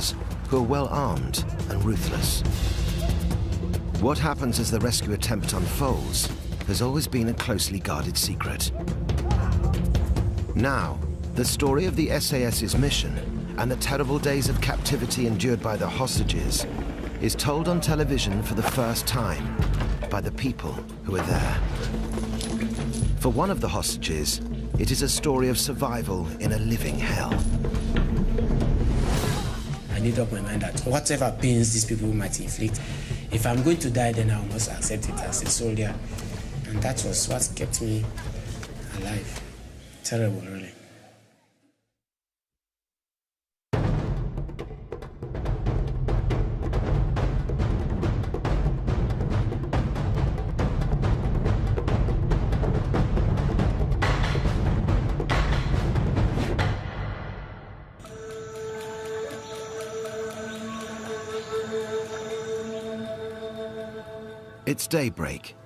soldiers who are well armed and ruthless. What happens as the rescue attempt unfolds has always been a closely guarded secret. Now, the story of the SAS's mission and the terrible days of captivity endured by the hostages is told on television for the first time by the people who are there. For one of the hostages, it is a story of survival in a living hell. I made up my mind that whatever pains these people might inflict, if I'm going to die, then I must accept it as a soldier. And that was what kept me alive. Terrible, really. It's daybreak,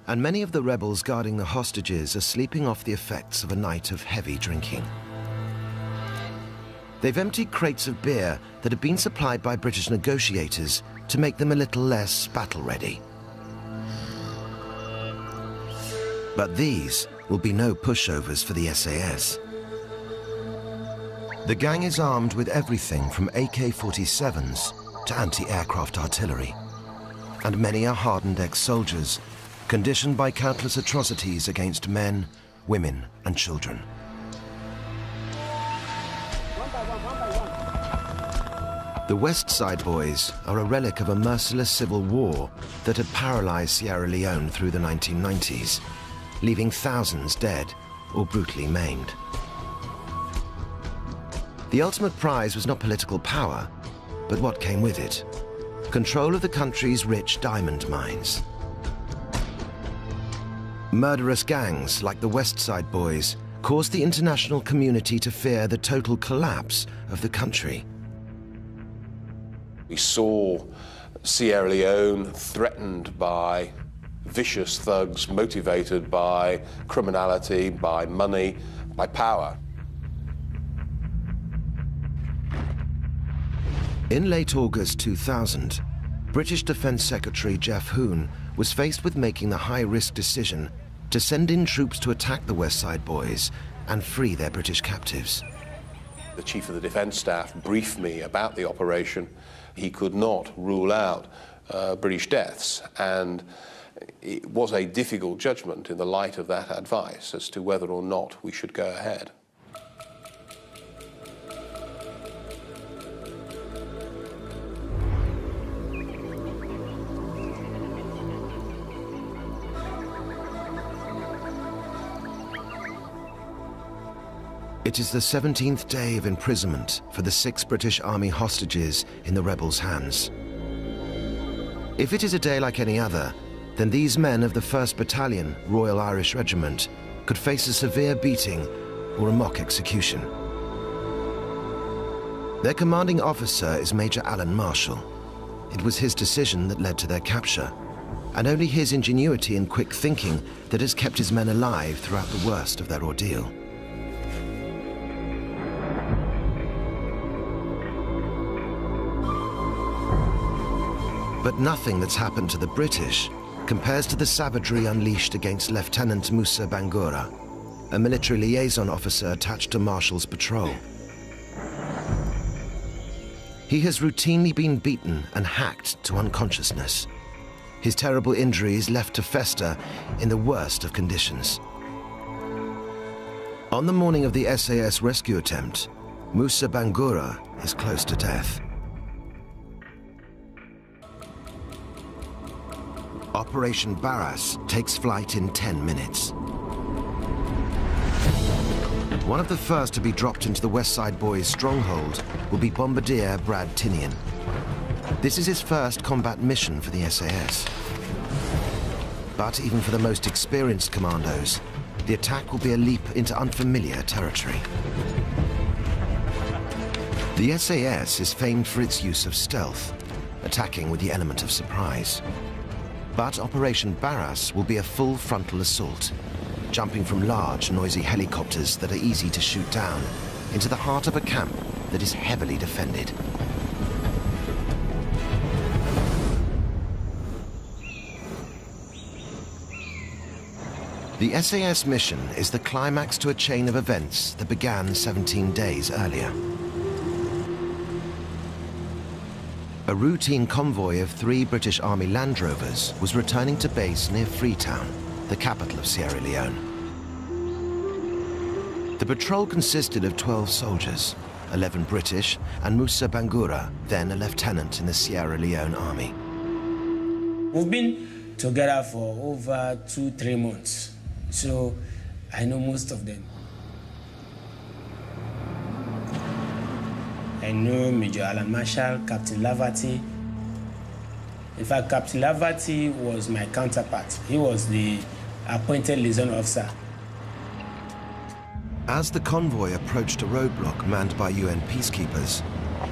and many of the rebels guarding the hostages are sleeping off the effects of a night of heavy drinking. They've emptied crates of beer that have been supplied by British negotiators to make them a little less battle-ready. But these will be no pushovers for the SAS. The gang is armed with everything from AK-47s to anti-aircraft artillery. And many are hardened ex-soldiers, conditioned by countless atrocities against men, women, and children. The West Side Boys are a relic of a merciless civil war that had paralyzed Sierra Leone through the 1990s, leaving thousands dead or brutally maimed. The ultimate prize was not political power, but what came with it: control of the country's rich diamond mines. Murderous gangs like the West Side Boys caused the international community to fear the total collapse of the country. We saw Sierra Leone threatened by vicious thugs motivated by criminality, by money, by power. In late August 2000, British Defence Secretary Jeff Hoon was faced with making the high-risk decision to send in troops to attack the West Side Boys and free their British captives. The Chief of the Defence Staff briefed me about the operation. He could not rule out British deaths, and it was a difficult judgment in the light of that advice as to whether or not we should go ahead. It is the 17th day of imprisonment for the 6 British Army hostages in the rebels' hands. If it is a day like any other, then these men of the 1st Battalion, Royal Irish Regiment, could face a severe beating or a mock execution. Their commanding officer is Major Alan Marshall. It was his decision that led to their capture, and only his ingenuity and quick thinking that has kept his men alive throughout the worst of their ordeal. But nothing that's happened to the British compares to the savagery unleashed against Lieutenant Musa Bangura, a military liaison officer attached to Marshall's patrol. He has routinely been beaten and hacked to unconsciousness. His terrible injuries left to fester in the worst of conditions. On the morning of the SAS rescue attempt, Musa Bangura is close to death. Operation Barras takes flight in 10 minutes. One of the first to be dropped into the West Side Boys' stronghold will be Bombardier Brad Tinian. This is his first combat mission for the SAS. But even for the most experienced commandos, the attack will be a leap into unfamiliar territory. The SAS is famed for its use of stealth, attacking with the element of surprise. But Operation Barras will be a full frontal assault, jumping from large, noisy helicopters that are easy to shoot down into the heart of a camp that is heavily defended. The SAS mission is the climax to a chain of events that began 17 days earlier. A routine convoy of 3 British Army Land Rovers was returning to base near Freetown, the capital of Sierra Leone. The patrol consisted of 12 soldiers, 11 British, and Musa Bangura, then a lieutenant in the Sierra Leone Army. We've been together for over 2-3 months, so I know most of them. I know Major Alan Marshall, Captain Laverty. In fact, Captain Laverty was my counterpart. He was the appointed liaison officer. As the convoy approached a roadblock manned by UN peacekeepers,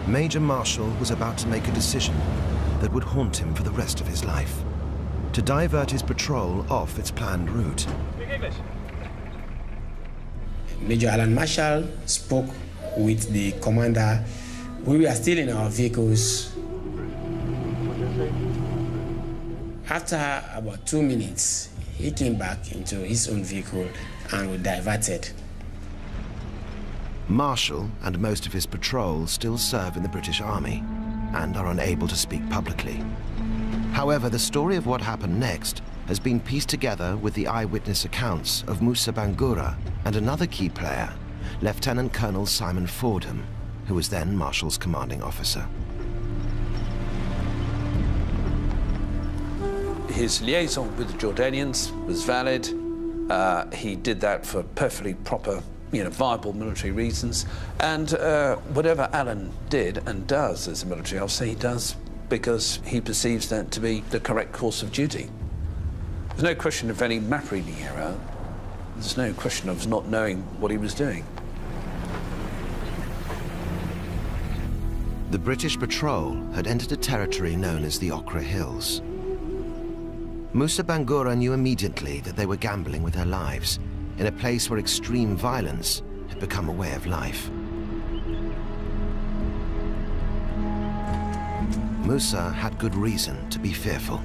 Major Marshall was about to make a decision that would haunt him for the rest of his life: to divert his patrol off its planned route. Major Alan Marshall spoke with the commander. We were still in our vehicles. After about 2 minutes, he came back into his own vehicle and we diverted. Marshall and most of his patrol still serve in the British Army and are unable to speak publicly. However, the story of what happened next has been pieced together with the eyewitness accounts of Musa Bangura and another key player, Lieutenant Colonel Simon Fordham, who was then Marshall's commanding officer. His liaison with the Jordanians was valid. He did that for perfectly proper, viable military reasons. And whatever Alan did and does as a military officer, he does because he perceives that to be the correct course of duty. There's no question of any map reading error. There's no question of not knowing what he was doing. The British patrol had entered a territory known as the Okra Hills. Musa Bangura knew immediately that they were gambling with their lives in a place where extreme violence had become a way of life. Musa had good reason to be fearful.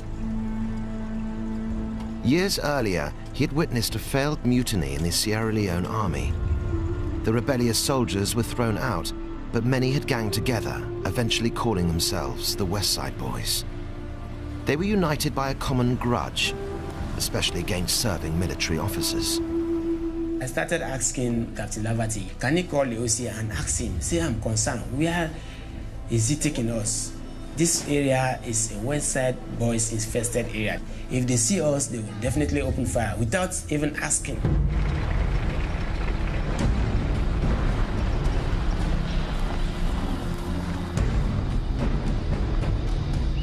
Years earlier, he had witnessed a failed mutiny in the Sierra Leone army. The rebellious soldiers were thrown out, but many had ganged together, eventually calling themselves the West Side Boys. They were united by a common grudge, especially against serving military officers. I started asking Captain Laverty, can he call the OC and ask him, say I'm concerned, where is he taking us? This area is a West Side Boys infested area. If they see us, they will definitely open fire without even asking.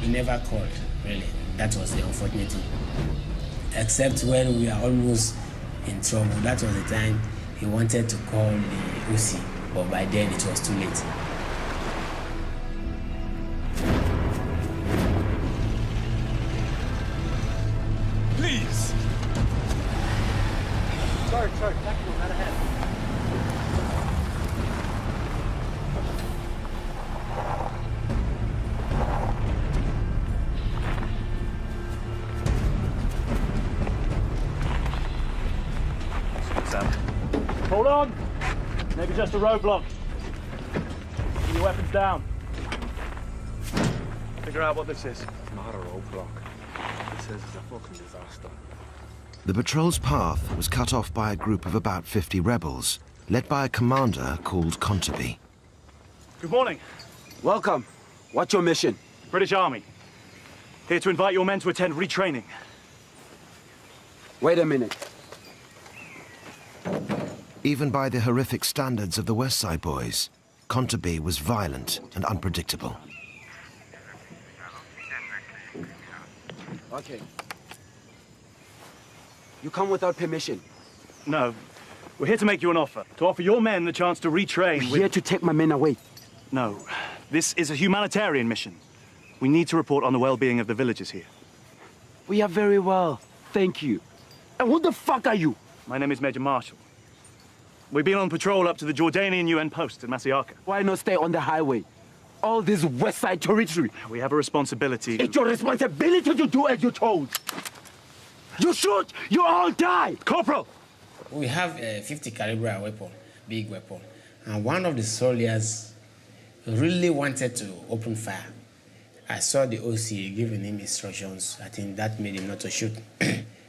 He never called, really. That was the unfortunate thing. Except when we are almost in trouble. That was the time he wanted to call the OC, but by then it was too late. Please! Sorry, tactical, not ahead. Hold on! Maybe just a roadblock. Put your weapons down. Figure out what this is. Not a roadblock. This is a fucking disaster. The patrol's path was cut off by a group of about 50 rebels, led by a commander called Contaby. Good morning. Welcome. What's your mission? British Army. Here to invite your men to attend retraining. Wait a minute. Even by the horrific standards of the West Side Boys, Contaby was violent and unpredictable. Okay. You come without permission. No. We're here to make you an offer. To offer your men the chance to retrain We're here to take my men away. No. This is a humanitarian mission. We need to report on the well-being of the villagers here. We are very well, thank you. And who the fuck are you? My name is Major Marshall. We've been on patrol up to the Jordanian UN post in Masiaka. Why not stay on the highway? All this West Side territory. We have a responsibility. It's your responsibility to do as you're told. You shoot, you all die! Corporal! We have a 50 caliber weapon, big weapon. And one of the soldiers really wanted to open fire. I saw the OC giving him instructions. I think that made him not to shoot.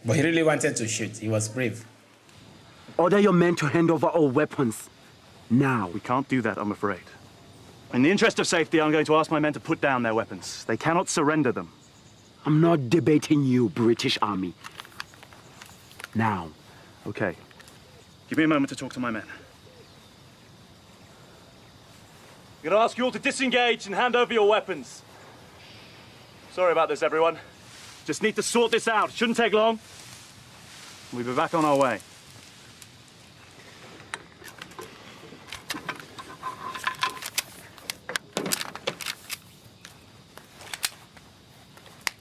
But he really wanted to shoot. He was brave. Order your men to hand over all weapons. Now. We can't do that, I'm afraid. In the interest of safety, I'm going to ask my men to put down their weapons. They cannot surrender them. I'm not debating you, British Army. Now. Okay. Give me a moment to talk to my men. I'm going to ask you all to disengage and hand over your weapons. Sorry about this, everyone. Just need to sort this out. It shouldn't take long. We'll be back on our way.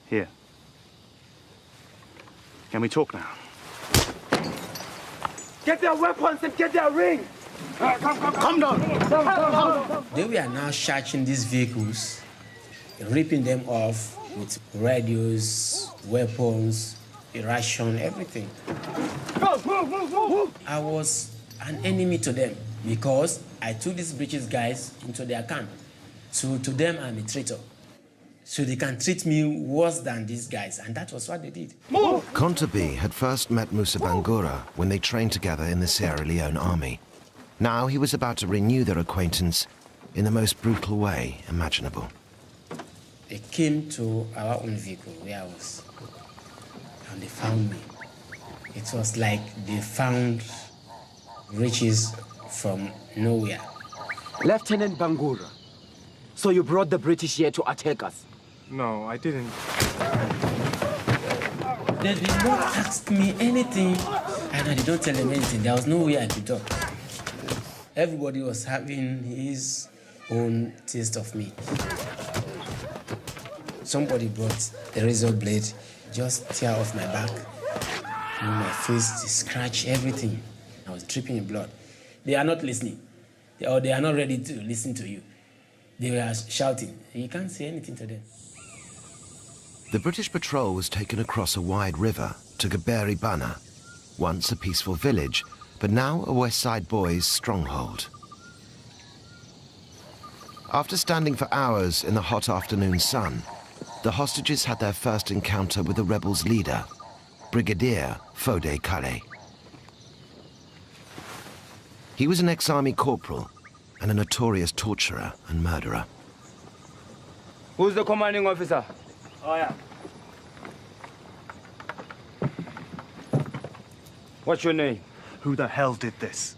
Here. Can we talk now? Get their weapons and get their ring! Come down! They were now searching these vehicles, ripping them off with radios, weapons, ration, everything. I was an enemy to them because I took these British guys into their camp. So to them, I'm a traitor. So they can treat me worse than these guys, and that was what they did. Kontabi had first met Musa Bangura when they trained together in the Sierra Leone army. Now he was about to renew their acquaintance in the most brutal way imaginable. They came to our own vehicle where I was, and they found me. It was like they found riches from nowhere. Lieutenant Bangura, so you brought the British here to attack us? No, I didn't. They did not ask me anything, and I did not tell them anything. There was no way I could talk. Everybody was having his own taste of me. Somebody brought a razor blade, just tear off my back, my face, scratch, everything. I was dripping in blood. They are not listening, or they are not ready to listen to you. They were shouting. You can't say anything to them. The British patrol was taken across a wide river to Gaberi Bana, once a peaceful village, but now a West Side Boys stronghold. After standing for hours in the hot afternoon sun, the hostages had their first encounter with the rebels' leader, Brigadier Fode Kale. He was an ex-army corporal and a notorious torturer and murderer. Who's the commanding officer? Oh, yeah. What's your name? Who the hell did this?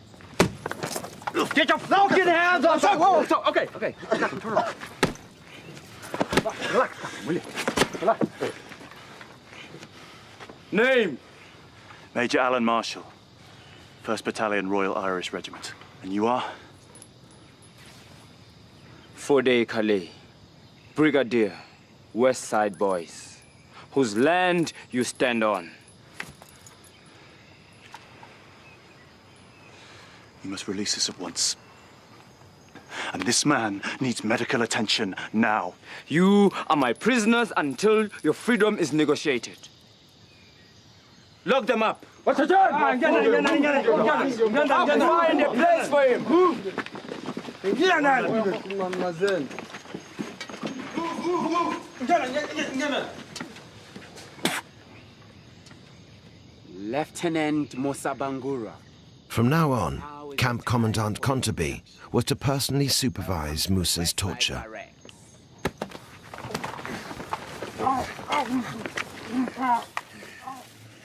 Get your fucking hands off! Whoa, whoa, okay, okay. Turn around. Relax, will you? Relax. Name? Major Alan Marshall, 1st Battalion Royal Irish Regiment. And you are? Fode Kale, Brigadier, West Side Boys, whose land you stand on. You must release us at once. And this man needs medical attention now. You are my prisoners until your freedom is negotiated. Lock them up. What's the turn? Find a place for him. Lieutenant Musa Bangura. From now on, Camp Commandant Kontabi was to personally supervise Musa's torture.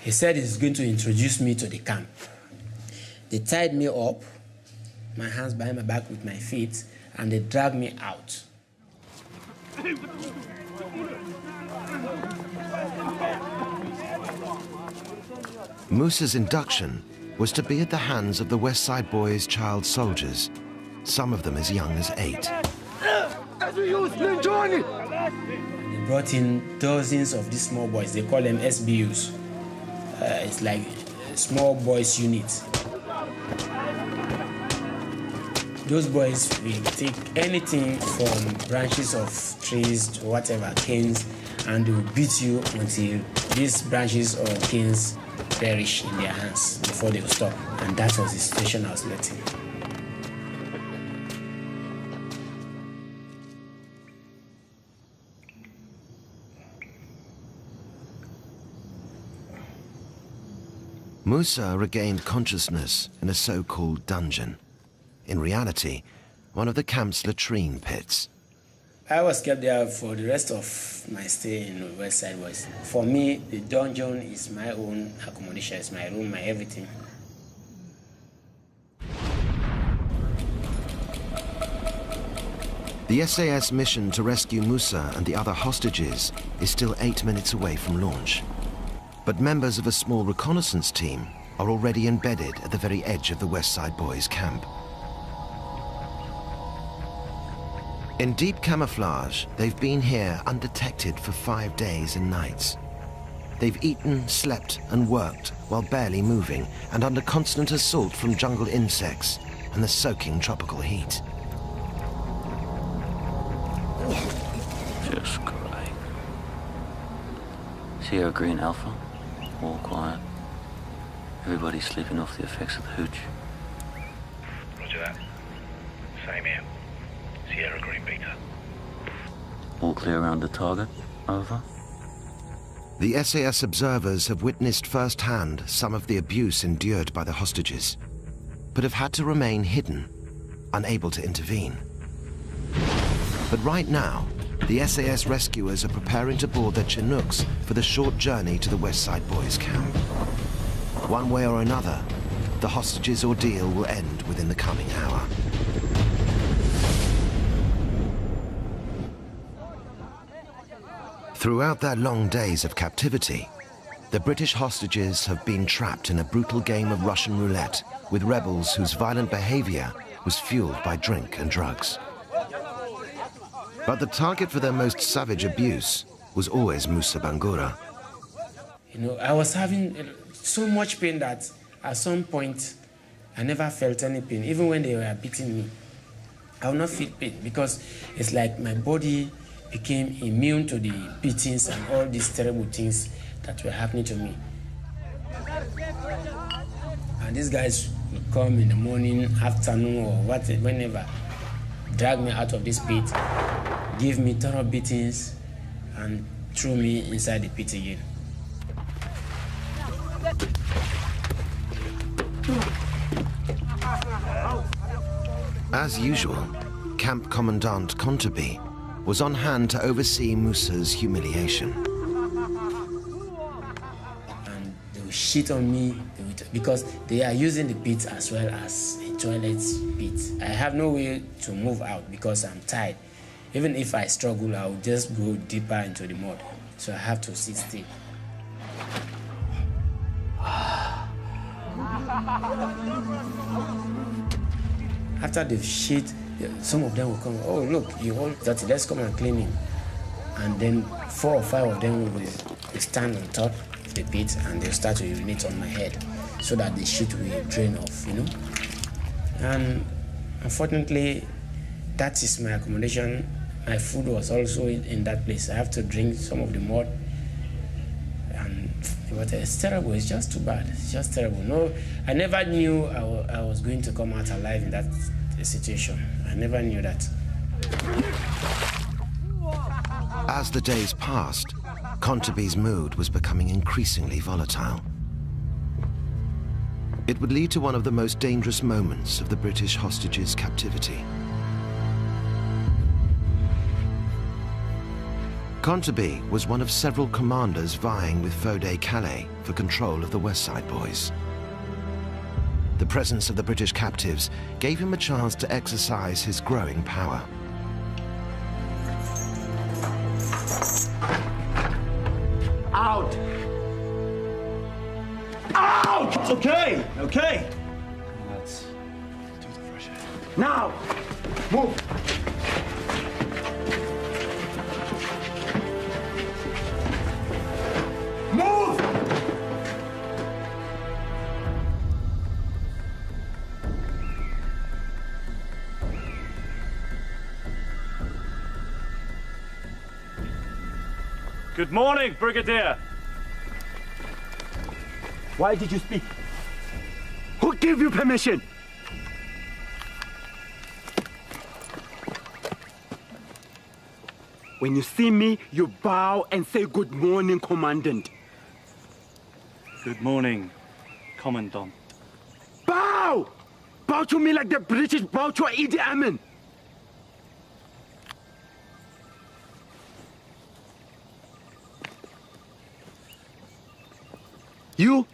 He said he's going to introduce me to the camp. They tied me up, my hands behind my back with my feet, and they dragged me out. Musa's induction was to be at the hands of the West Side Boys' child soldiers, some of them as young as 8. They brought in dozens of these small boys. They call them SBUs. It's like a small boys unit. Those boys will take anything from branches of trees to whatever, canes, and they will beat you until these branches or canes perish in their hands before they will stop. And that was the situation I was left in. Musa regained consciousness in a so-called dungeon. In reality, one of the camp's latrine pits. I was kept there for the rest of my stay in the West Side Boys. For me, the dungeon is my own accommodation, it's my room, my everything. The SAS mission to rescue Musa and the other hostages is still 8 minutes away from launch. But members of a small reconnaissance team are already embedded at the very edge of the West Side Boys camp. In deep camouflage, they've been here undetected for 5 days and nights. They've eaten, slept, and worked while barely moving and under constant assault from jungle insects and the soaking tropical heat. Just great. Sierra Green Alpha, all quiet. Everybody's sleeping off the effects of the hooch. Roger that. Same here. Sierra Green Beta. All clear around the target? Over. The SAS observers have witnessed firsthand some of the abuse endured by the hostages, but have had to remain hidden, unable to intervene. But right now, the SAS rescuers are preparing to board their Chinooks for the short journey to the West Side Boys camp. One way or another, the hostages' ordeal will end within the coming hour. Throughout their long days of captivity, the British hostages have been trapped in a brutal game of Russian roulette with rebels whose violent behavior was fueled by drink and drugs. But the target for their most savage abuse was always Musa Bangura. You know, I was having so much pain that at some point I never felt any pain. Even when they were beating me, I would not feel pain because it's like my body became immune to the beatings and all these terrible things that were happening to me. And these guys would come in the morning, afternoon, or whenever, drag me out of this pit, give me thorough beatings, and threw me inside the pit again. As usual, Camp Commandant Kontabi was on hand to oversee Musa's humiliation. And they will shit on me because they are using the pit as well as a toilet pit. I have no way to move out because I'm tired. Even if I struggle, I will just go deeper into the mud. So I have to sit still. After they've shit, some of them will come, oh look, you all dirty, let's come and clean him. And then 4 or 5 of them will stand on top of the pit and they'll start to urinate on my head so that the shit will drain off, you know. And unfortunately, that is my accommodation. My food was also in that place. I have to drink some of the mud. And it's terrible, it's just too bad, it's just terrible. No, I never knew I was going to come out alive in that situation. I never knew that. As the days passed, Kontabi's mood was becoming increasingly volatile. It would lead to one of the most dangerous moments of the British hostages' captivity. Kontabi was one of several commanders vying with Fode Calais for control of the West Side Boys. The presence of the British captives gave him a chance to exercise his growing power. Out! Out! It's okay, okay. Let's do the fresh air. Now, move. Move! Good morning, Brigadier. Why did you speak? Who gave you permission? When you see me, you bow and say good morning, Commandant. Good morning, Commandant. Bow! Bow to me like the British bow to Idi Amin. You?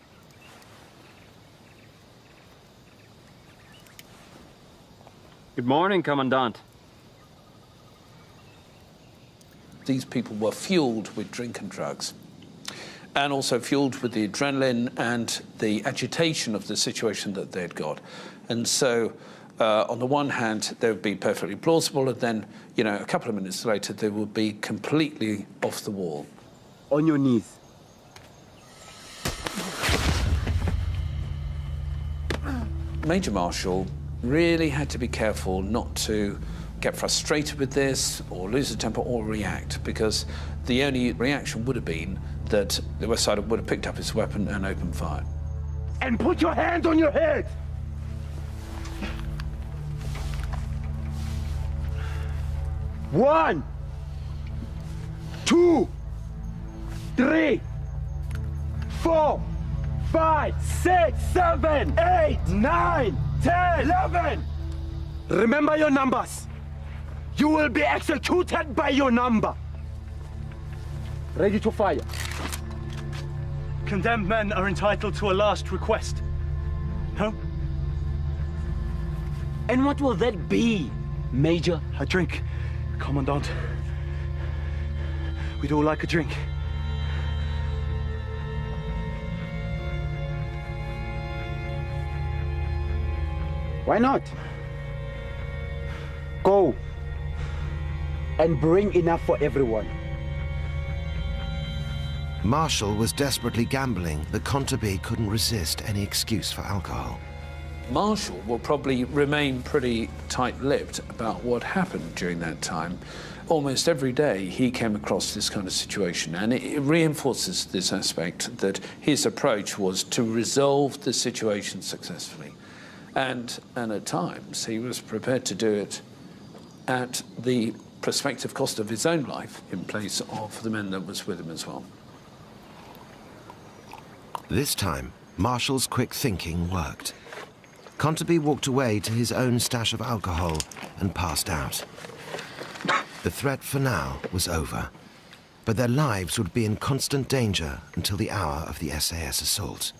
Good morning, Commandant. These people were fueled with drink and drugs, and also fueled with the adrenaline and the agitation of the situation that they'd got. And so, on the one hand, they would be perfectly plausible, and then, you know, a couple of minutes later, they would be completely off the wall. On your knees. Major Marshall really had to be careful not to get frustrated with this or lose a temper or react, because the only reaction would have been that the West Sider would have picked up his weapon and opened fire. And put your hand on your head! One, 2, 3, 4, 5, 6, 7, 8, 9, 10, 11. Remember your numbers. You will be executed by your number. Ready to fire. Condemned men are entitled to a last request. No? And what will that be, Major? A drink, Commandant. We'd all like a drink. Why not? Go and bring enough for everyone. Marshall was desperately gambling that Conteby couldn't resist any excuse for alcohol. Marshall will probably remain pretty tight-lipped about what happened during that time. Almost every day he came across this kind of situation, and it reinforces this aspect that his approach was to resolve the situation successfully. And at times he was prepared to do it at the prospective cost of his own life in place of the men that was with him as well. This time, Marshall's quick thinking worked. Conteby walked away to his own stash of alcohol and passed out. The threat for now was over, but their lives would be in constant danger until the hour of the SAS assault.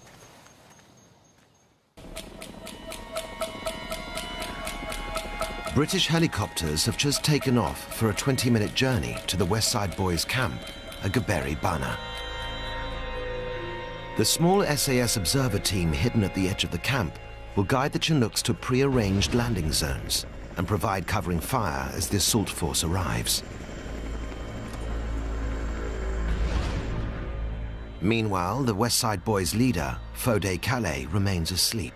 British helicopters have just taken off for a 20-minute journey to the West Side Boys' camp at Gaberi Bana. The small SAS observer team hidden at the edge of the camp will guide the Chinooks to pre-arranged landing zones and provide covering fire as the assault force arrives. Meanwhile, the West Side Boys' leader, Fode Calais, remains asleep,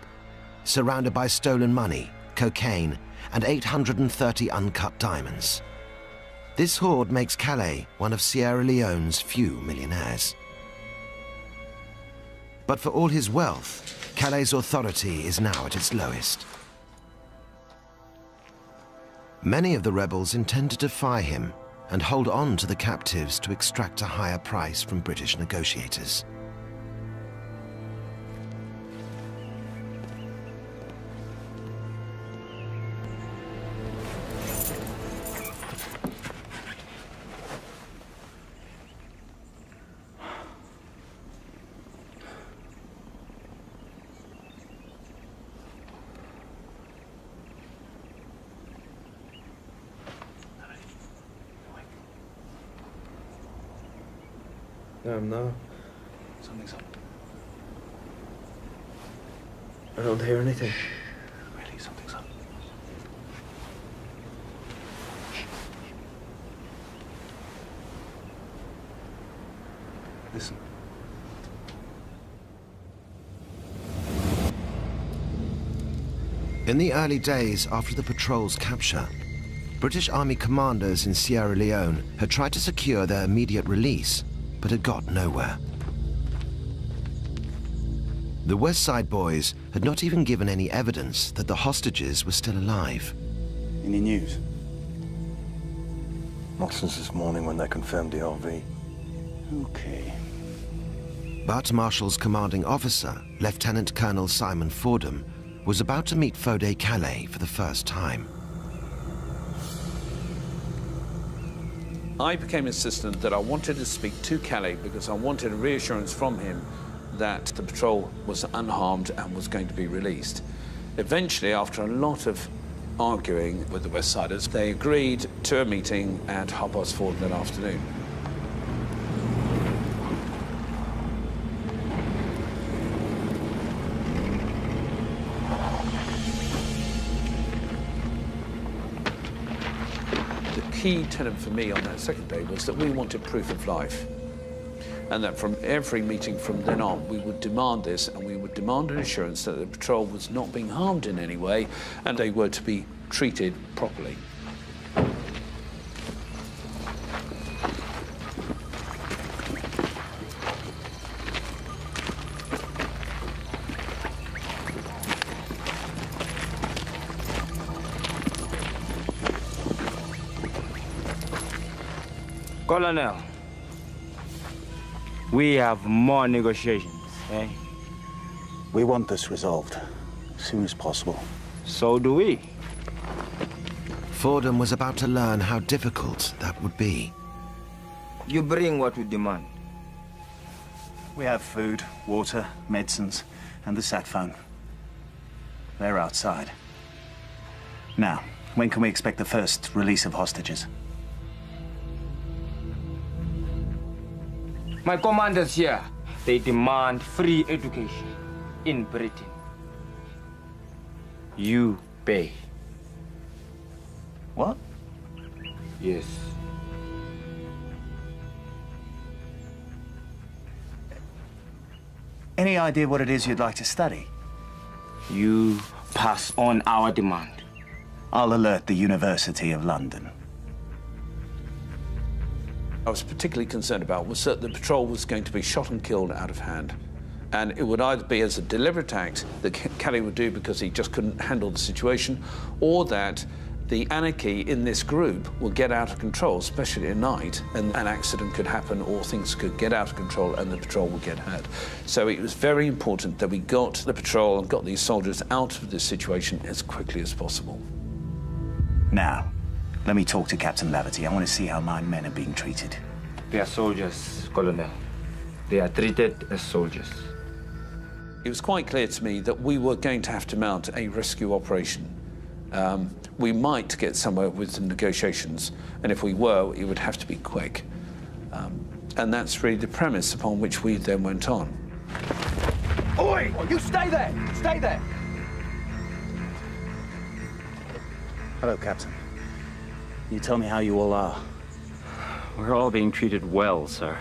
surrounded by stolen money, cocaine, and 830 uncut diamonds. This hoard makes Calais one of Sierra Leone's few millionaires. But for all his wealth, Calais' authority is now at its lowest. Many of the rebels intend to defy him and hold on to the captives to extract a higher price from British negotiators. No. Something's up. I don't hear anything. Really, something's up. Listen. In the early days after the patrol's capture, British Army commanders in Sierra Leone had tried to secure their immediate release but had got nowhere. The West Side boys had not even given any evidence that the hostages were still alive. Any news? Not since this morning when they confirmed the RV. Okay. But Marshall's commanding officer, Lieutenant Colonel Simon Fordham, was about to meet Fode Calais for the first time. I became insistent that I wanted to speak to Calais because I wanted a reassurance from him that the patrol was unharmed and was going to be released. Eventually, after a lot of arguing with the West Siders, they agreed to a meeting at 4:30 that afternoon. The key tenet for me on that second day was that we wanted proof of life, and that from every meeting from then on we would demand this, and we would demand an assurance that the patrol was not being harmed in any way and they were to be treated properly. Colonel, we have more negotiations, eh? We want this resolved as soon as possible. So do we. Fordham was about to learn how difficult that would be. You bring what we demand. We have food, water, medicines, and the sat phone. They're outside. Now, when can we expect the first release of hostages? My commanders here, they demand free education in Britain. You pay. What? Yes. Any idea what it is you'd like to study? You pass on our demand. I'll alert the University of London. I was particularly concerned about was that the patrol was going to be shot and killed out of hand. And it would either be as a deliberate act that Calais would do because he just couldn't handle the situation, or that the anarchy in this group will get out of control, especially at night, and an accident could happen or things could get out of control and the patrol would get hurt. So it was very important that we got the patrol and got these soldiers out of this situation as quickly as possible. Now, let me talk to Captain Laverty. I want to see how my men are being treated. They are soldiers, Colonel. They are treated as soldiers. It was quite clear to me that we were going to have to mount a rescue operation. We might get somewhere with the negotiations, and if we were, it would have to be quick. And that's really the premise upon which we then went on. Oi! You stay there! Stay there! Hello, Captain. Can you tell me how you all are? We're all being treated well, sir.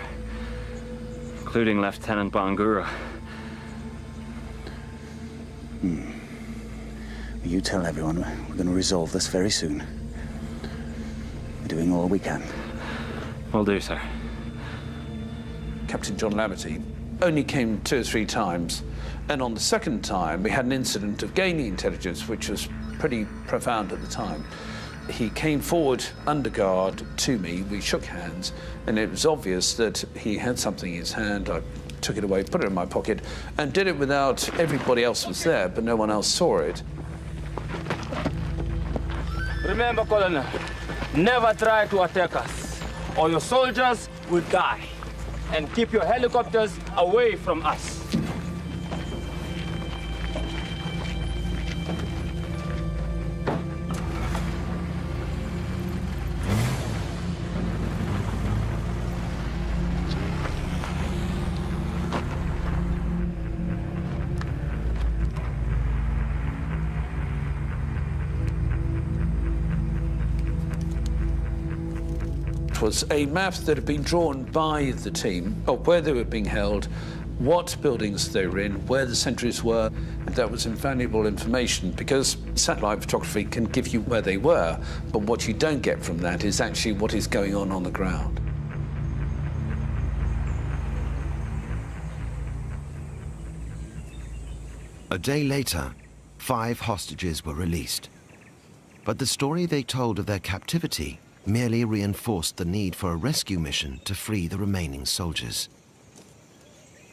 Including Lieutenant Bangura. You tell everyone we're going to resolve this very soon. We're doing all we can. Will do, sir. Captain John Laverty only came 2 or 3 times, and on the second time we had an incident of gaining intelligence which was pretty profound at the time. He came forward under guard to me, we shook hands, and it was obvious that he had something in his hand. I took it away, put it in my pocket, and did it without everybody else was there, but no one else saw it. Remember, Colonel, never try to attack us, or your soldiers will die. And keep your helicopters away from us. Was a map that had been drawn by the team of where they were being held, what buildings they were in, where the sentries were. And that was invaluable information because satellite photography can give you where they were, but what you don't get from that is actually what is going on the ground. A day later, 5 hostages were released. But the story they told of their captivity merely reinforced the need for a rescue mission to free the remaining soldiers.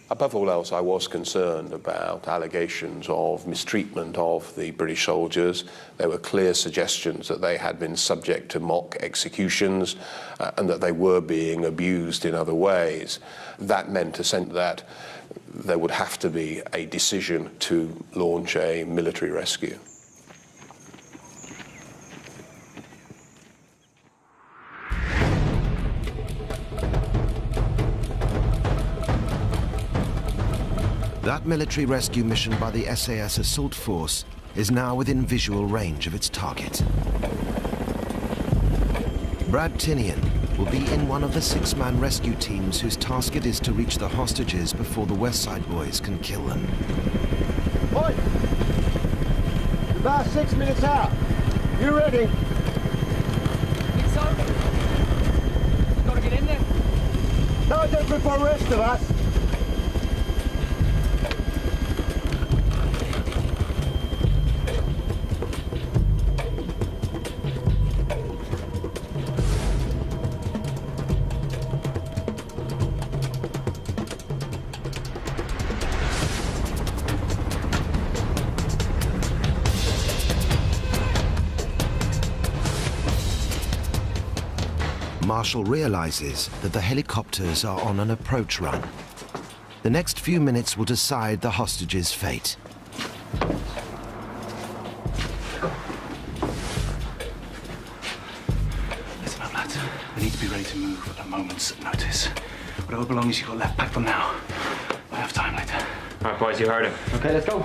Above all else, I was concerned about allegations of mistreatment of the British soldiers. There were clear suggestions that they had been subject to mock executions and that they were being abused in other ways. That meant essentially that there would have to be a decision to launch a military rescue. That military rescue mission by the SAS Assault Force is now within visual range of its target. Brad Tinian will be in one of the 6-man rescue teams whose task it is to reach the hostages before the West Side Boys can kill them. Oi! About 6 minutes out. You ready? Think so? Gotta get in there. No different for the rest of us. Marshall realizes that the helicopters are on an approach run. The next few minutes will decide the hostages' fate. Listen up, lads. We need to be ready to move at a moment's notice. Whatever belongings you got left, pack them now. I have time later. All right, boys, you heard him. Okay, let's go.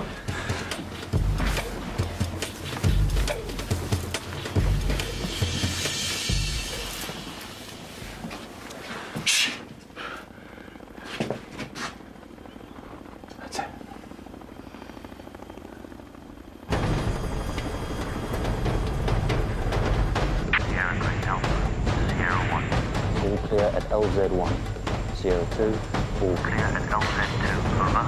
Clear at LZ1. Sierra 2, all clear at LZ2, over.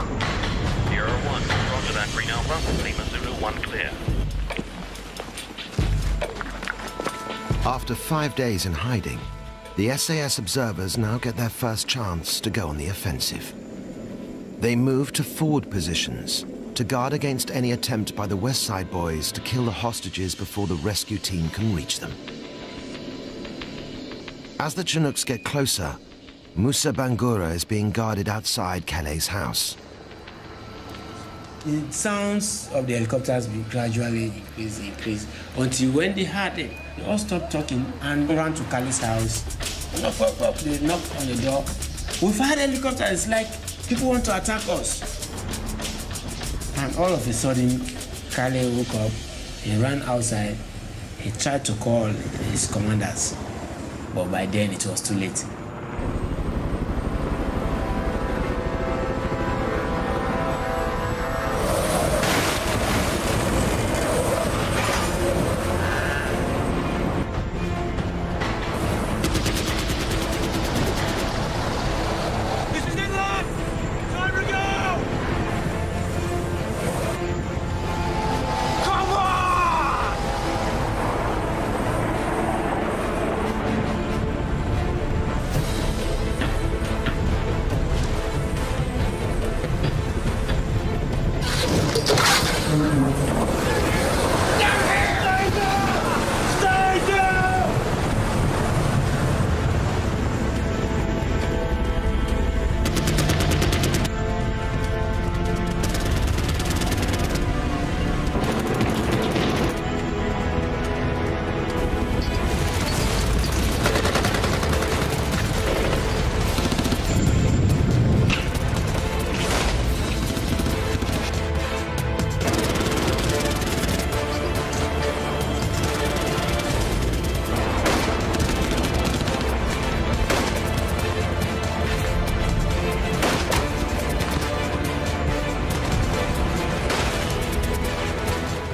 Sierra 1, roger that, Green Alpha. Lima Zulu 1 clear. After 5 days in hiding, the SAS observers now get their first chance to go on the offensive. They move to forward positions to guard against any attempt by the West Side Boys to kill the hostages before the rescue team can reach them. As the Chinooks get closer, Musa Bangura is being guarded outside Calais' house. The sounds of the helicopters will gradually increase, until when they heard it, they all stopped talking and ran to Calais' house. Knock, knock, knock. They knocked on the door. We've had helicopters, it's like people want to attack us. And all of a sudden, Calais woke up, he ran outside, he tried to call his commanders. But by then it was too late.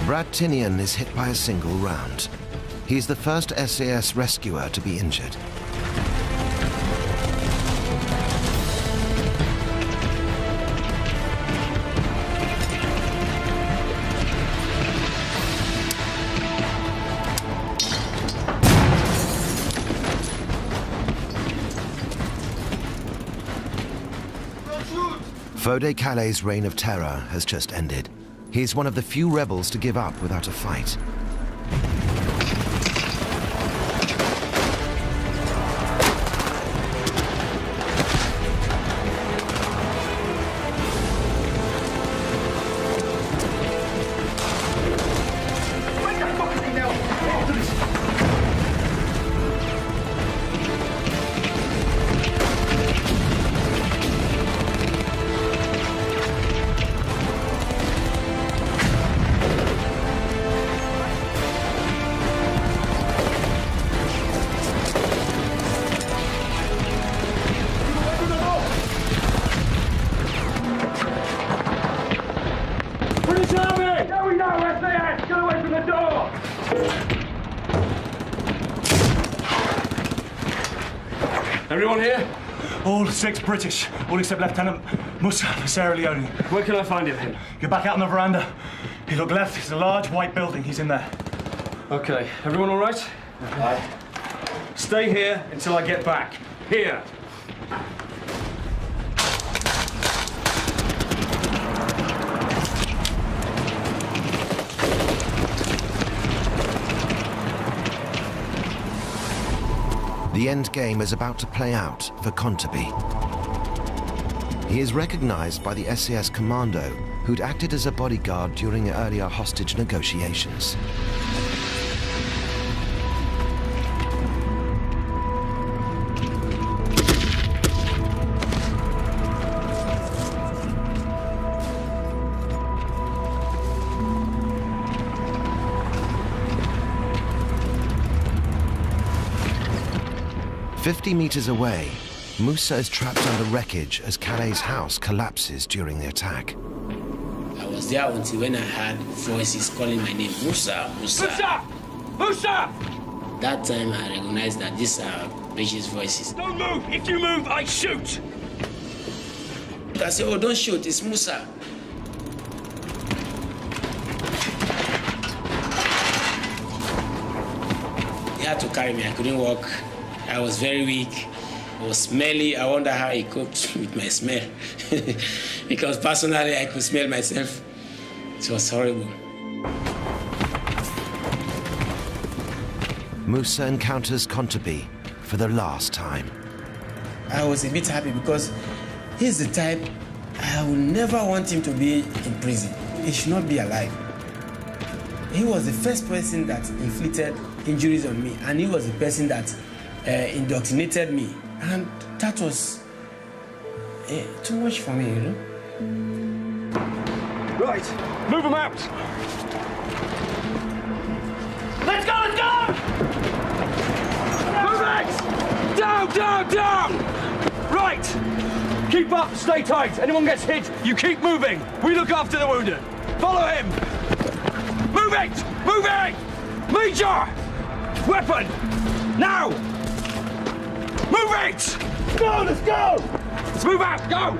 Brad Tinian is hit by a single round. He's the first SAS rescuer to be injured. Fode Calais' reign of terror has just ended. He's one of the few rebels to give up without a fight. Everyone here? All 6 British, all except Lieutenant Musa of Sierra Leone. Where can I find him? You're back out on the veranda. You look left, it's a large white building. He's in there. Okay, everyone all right? Aye. Stay here until I get back. Here. The end game is about to play out for Kontabi. He is recognized by the SAS commando who'd acted as a bodyguard during the earlier hostage negotiations. "50 meters away, Musa is trapped under wreckage as Calais' house collapses during the attack. I was there until when I heard voices calling my name, Musa, Musa. Musa! Musa! That time I recognized that these are British voices. Don't move! If you move, I shoot! I said, oh, don't shoot, it's Musa. He had to carry me, I couldn't walk. I was very weak. I was smelly. I wonder how he coped with my smell. Because personally, I could smell myself. It was horrible. Musa encounters Kontabi for the last time. I was a bit happy because he's the type I would never want him to be in prison. He should not be alive. He was the first person that inflicted injuries on me, and he was the person that indoctrinated me, and that was too much for me, you know. Right, move them out. Let's go, let's go! Move it! Down, down, down! Right, keep up, stay tight. Anyone gets hit, you keep moving. We look after the wounded. Follow him. Move it, move it! Major! Weapon, now! Move it! Go, let's go! Let's move out, go!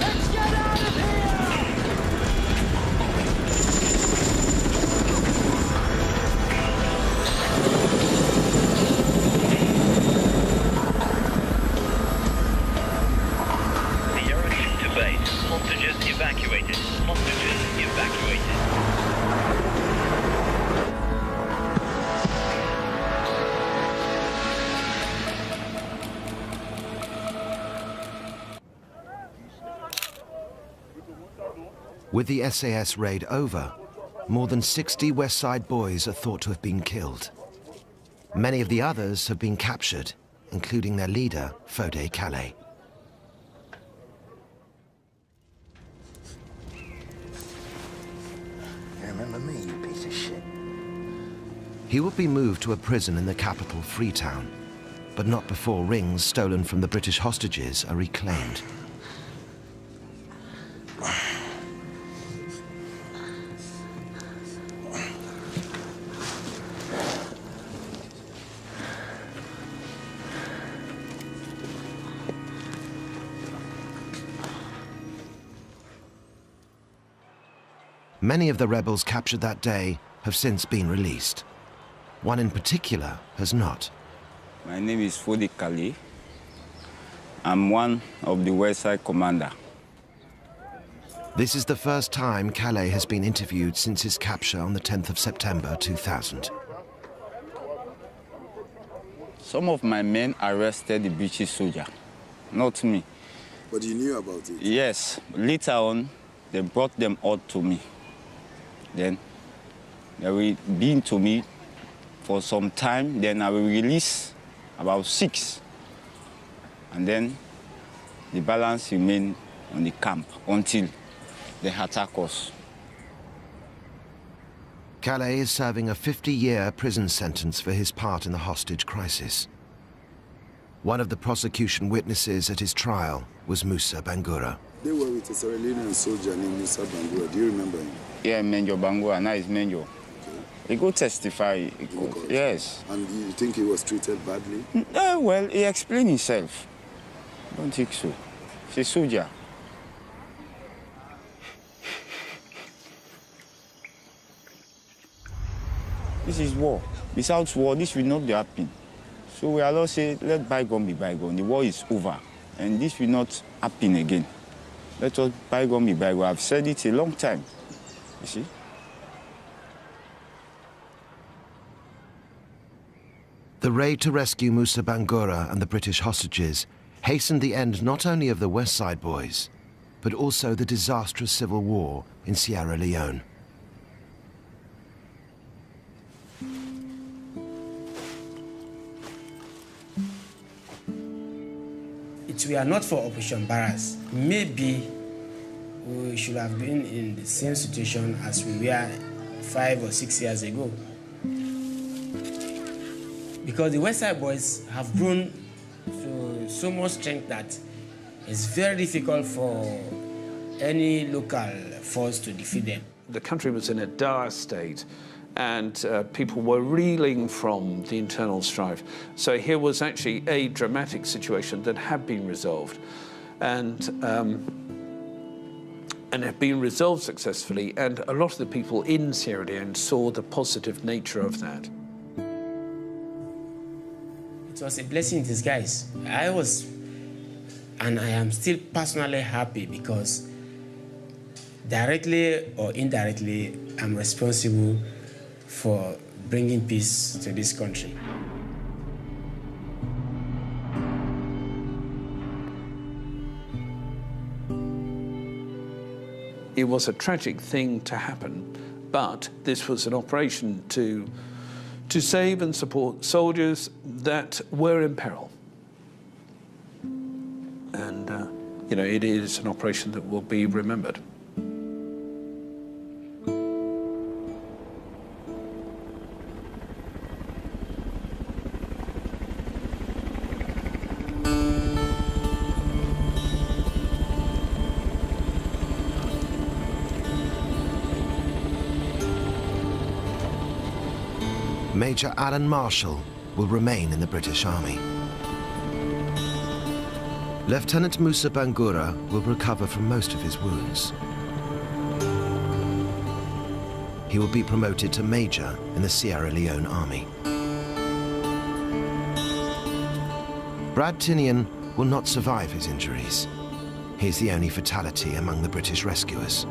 Let's get out of here! Hostages evacuated. Hostages evacuated. With the SAS raid over, more than 60 West Side boys are thought to have been killed. Many of the others have been captured, including their leader, Fode Calais. Remember me, you piece of shit. He will be moved to a prison in the capital, Freetown, but not before rings stolen from the British hostages are reclaimed. Many of the rebels captured that day have since been released. One in particular has not. My name is Fodi Kali. I'm one of the West Side commander. This is the first time Calais has been interviewed since his capture on the 10th of September 2000. Some of my men arrested the British soldier, not me. But you knew about it? Yes. Later on, they brought them out to me. Then they will be to me for some time, then I will release about 6. And then the balance remain on the camp until they attack us. Calais is serving a 50-year prison sentence for his part in the hostage crisis. One of the prosecution witnesses at his trial was Musa Bangura. They were with a Sierra Leonean soldier named Musa Bangura. Do you remember him? Yeah, Menjo Bangura. Now it's Menjo. Okay. He could testify. Yes. And you think he was treated badly? Well, he explained himself. I don't think so. He's a soldier. This is war. Without war, this will not be happening. So we allow say, let bygone be bygone. The war is over, and this will not happen again. Let us bygone be bygone. I've said it a long time, you see. The raid to rescue Musa Bangura and the British hostages hastened the end not only of the West Side Boys, but also the disastrous civil war in Sierra Leone. If we are not for Operation Barras, maybe we should have been in the same situation as we were 5 or 6 years ago. Because the West Side Boys have grown to so much strength that it's very difficult for any local force to defeat them. The country was in a dire state, and people were reeling from the internal strife. So here was actually a dramatic situation that had been resolved, and had been resolved successfully, and a lot of the people in Sierra Leone saw the positive nature of that. It was a blessing in disguise. I was, and I am still personally happy because directly or indirectly, I'm responsible for bringing peace to this country. It was a tragic thing to happen, but this was an operation to save and support soldiers that were in peril. And, you know, it is an operation that will be remembered. Major Alan Marshall will remain in the British Army. Lieutenant Musa Bangura will recover from most of his wounds. He will be promoted to Major in the Sierra Leone Army. Brad Tinian will not survive his injuries. He's the only fatality among the British rescuers.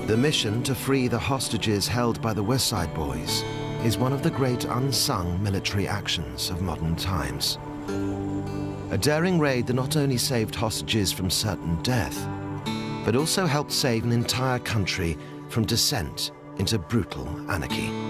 The mission to free the hostages held by the West Side Boys is one of the great unsung military actions of modern times. A daring raid that not only saved hostages from certain death, but also helped save an entire country from descent into brutal anarchy.